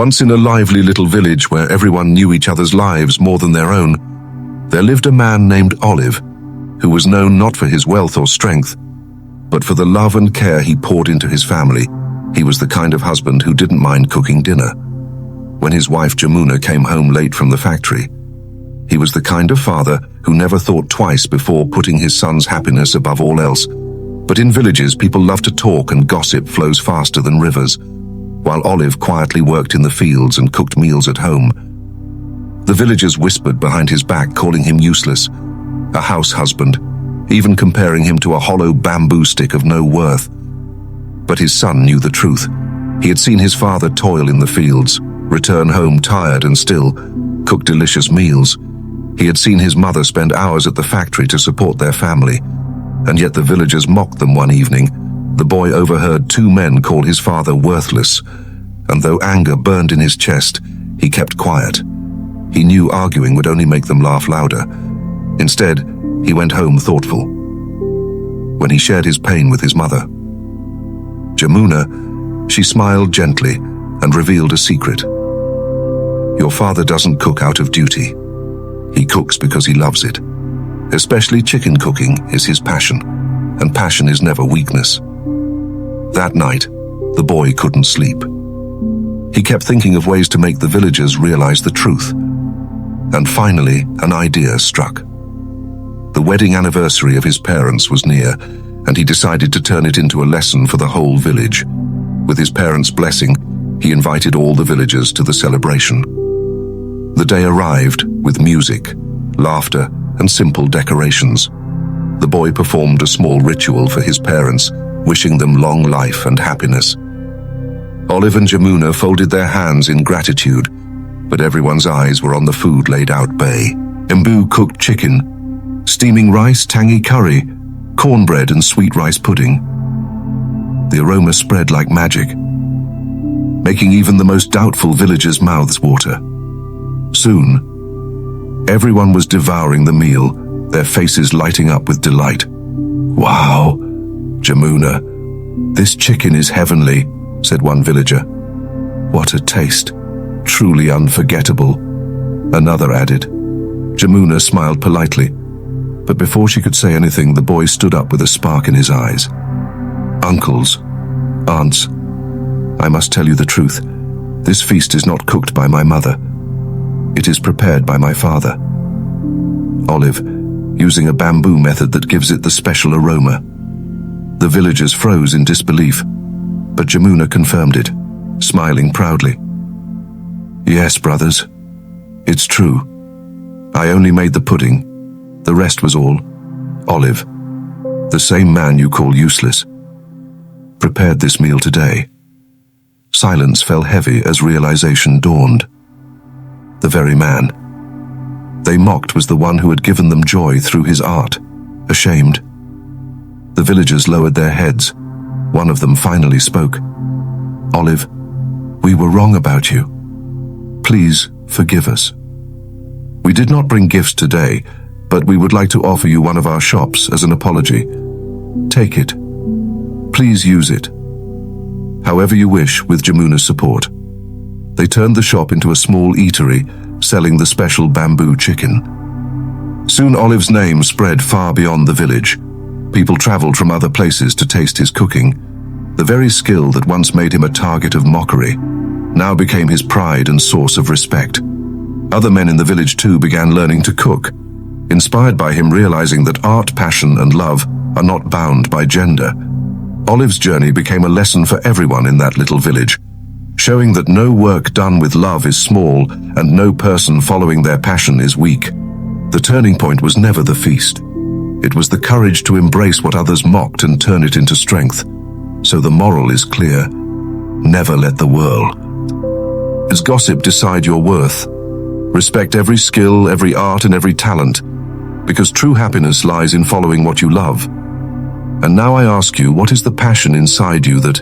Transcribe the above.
Once in a lively little village where everyone knew each other's lives more than their own, there lived a man named Olive, who was known not for his wealth or strength, but for the love and care he poured into his family. He was the kind of husband who didn't mind cooking dinner. When his wife Jamuna came home late from the factory, he was the kind of father who never thought twice before putting his son's happiness above all else. But in villages, people love to talk and gossip flows faster than rivers, while Olive quietly worked in the fields and cooked meals at home. The villagers whispered behind his back, calling him useless, a house husband, even comparing him to a hollow bamboo stick of no worth. But his son knew the truth. He had seen his father toil in the fields, return home tired and still cook delicious meals. He had seen his mother spend hours at the factory to support their family, and yet the villagers mocked them one evening. The boy overheard two men call his father worthless, and though anger burned in his chest, he kept quiet. He knew arguing would only make them laugh louder. Instead, he went home thoughtful. When he shared his pain with his mother, Jamuna, she smiled gently and revealed a secret. Your father doesn't cook out of duty. He cooks because he loves it. Especially chicken cooking is his passion, and passion is never weakness. That night, the boy couldn't sleep. He kept thinking of ways to make the villagers realize the truth. And finally, an idea struck. The wedding anniversary of his parents was near, and he decided to turn it into a lesson for the whole village. With his parents' blessing, he invited all the villagers to the celebration. The day arrived with music, laughter, and simple decorations. The boy performed a small ritual for his parents, wishing them long life and happiness. Olive and Jamuna folded their hands in gratitude, but everyone's eyes were on the food laid out bay. Embu cooked chicken, steaming rice, tangy curry, cornbread and sweet rice pudding. The aroma spread like magic, making even the most doubtful villagers' mouths water. Soon, everyone was devouring the meal, their faces lighting up with delight. Wow, Jamuna, this chicken is heavenly, said one villager. What a taste, truly unforgettable, another added. Jamuna smiled politely, but before she could say anything, the boy stood up with a spark in his eyes. Uncles, aunts, I must tell you the truth. This feast is not cooked by my mother. It is prepared by my father. Olive, using a bamboo method that gives it the special aroma. The villagers froze in disbelief, but Jamuna confirmed it, smiling proudly. Yes, brothers, it's true. I only made the pudding. The rest was all Olive, the same man you call useless, prepared this meal today. Silence fell heavy as realization dawned. The very man they mocked was the one who had given them joy through his art. Ashamed, the villagers lowered their heads. One of them finally spoke. Olive, we were wrong about you. Please forgive us. We did not bring gifts today, but we would like to offer you one of our shops as an apology. Take it. Please use it however you wish, with Jamuna's support. They turned the shop into a small eatery, selling the special bamboo chicken. Soon Olive's name spread far beyond the village. People traveled from other places to taste his cooking. The very skill that once made him a target of mockery now became his pride and source of respect. Other men in the village too began learning to cook, inspired by him, realizing that art, passion, and love are not bound by gender. Olive's journey became a lesson for everyone in that little village, showing that no work done with love is small and no person following their passion is weak. The turning point was never the feast. It was the courage to embrace what others mocked and turn it into strength. So the moral is clear: never let the world as gossip decide your worth. Respect every skill, every art, and every talent, because true happiness lies in following what you love. And now I ask you, what is the passion inside you that